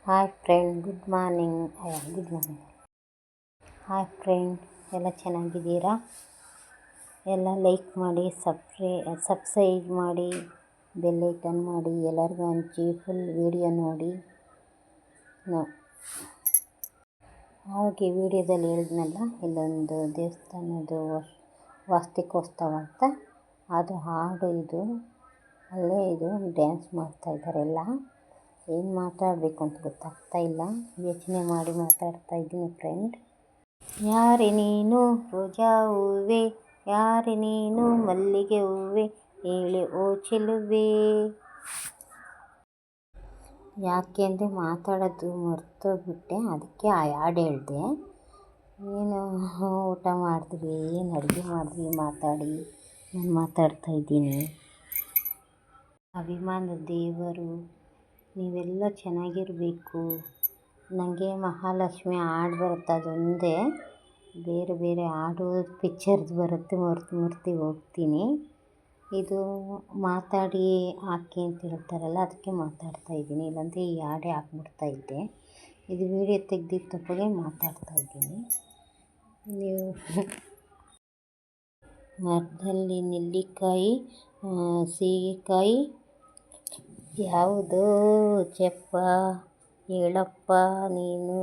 Hi friend, good morning. Hi friend, ಎಲ್ಲ ಚೆನ್ನಾಗಿದ್ದೀರಾ? ಎಲ್ಲ ಲೈಕ್ ಮಾಡಿ, ಸಬ್ಸ್ಕ್ರೈಬ್ ಮಾಡಿ, ಬೆಲ್ ಐಕನ್ ಮಾಡಿ, ಎಲ್ಲರಿಗೂ ಹಂಚಿ, ಫುಲ್ ವಿಡಿಯೋ ನೋಡಿ. ಹಾಗೆ ವಿಡಿಯೋದಲ್ಲಿ ಹೇಳಿದ್ನಲ್ಲ, ಇಲ್ಲೊಂದು ದೇವಸ್ಥಾನದ್ದು ವಾರ್ಷಿಕೋತ್ಸವ ಅಂತ, ಅದು ಹಾಡು ಇದು. ಅಲ್ಲೇ ಇದು ಡ್ಯಾನ್ಸ್ ಮಾಡ್ತಾಯಿದ್ದಾರೆ ಎಲ್ಲ. ಏನು ಮಾತಾಡಬೇಕು ಅಂತ ಗೊತ್ತಾಗ್ತಾ ಇಲ್ಲ, ಯೋಚನೆ ಮಾಡಿ ಮಾತಾಡ್ತಾ ಇದ್ದೀನಿ ಫ್ರೆಂಡ್. ಯಾರೇ ನೀನು ರೋಜಾ ಹೂವೆ, ಯಾರೇ ನೀನು ಮಲ್ಲಿಗೆ ಹೂವೆ, ಹೇಳಿ ಓ ಚೆಲುವೆ. ಯಾಕೆ ಅಂದರೆ ಮಾತಾಡೋದು ಮರ್ತೋಗ್ಬಿಟ್ಟೆ, ಅದಕ್ಕೆ ಆ ಹಾಡು ಹೇಳಿದೆ. ಏನು ಊಟ ಮಾಡಿದ್ವಿ, ಏನು ಅಡುಗೆ ಮಾಡಿದ್ವಿ ಮಾತಾಡಿ, ನಾನು ಮಾತಾಡ್ತಾ ಇದ್ದೀನಿ. ಅಭಿಮಾನದ ದೇವರು ನೀವೆಲ್ಲ ಚೆನ್ನಾಗಿರಬೇಕು. ನನಗೆ ಮಹಾಲಕ್ಷ್ಮಿ ಹಾಡು ಬರುತ್ತೆ, ಅದೊಂದೇ. ಬೇರೆ ಬೇರೆ ಹಾಡು ಪಿಕ್ಚರ್ದು ಬರುತ್ತೆ, ಮರ್ತು ಹೋಗ್ತೀನಿ. ಇದು ಮಾತಾಡಿ ಹಾಕಿ ಅಂತ ಹೇಳ್ತಾರಲ್ಲ, ಅದಕ್ಕೆ ಮಾತಾಡ್ತಾ ಇದ್ದೀನಿ. ಇಲ್ಲಾಂದರೆ ಈ ಹಾಡೇ ಹಾಕ್ಬಿಡ್ತಾಯಿದ್ದೆ. ಇದು ವೀಡಿಯೋ ತೆಗ್ದಿದ್ದ ತಪ್ಪಿಗೆ ಮಾತಾಡ್ತಾ ಇದ್ದೀನಿ. ನೀವು ಮರದಲ್ಲಿ ನೆಲ್ಲಿಕಾಯಿ, ಸೀಗೆಕಾಯಿ ಯಾವುದೋ ಜಪ್ಪ ಹೇಳಪ್ಪ ನೀನು.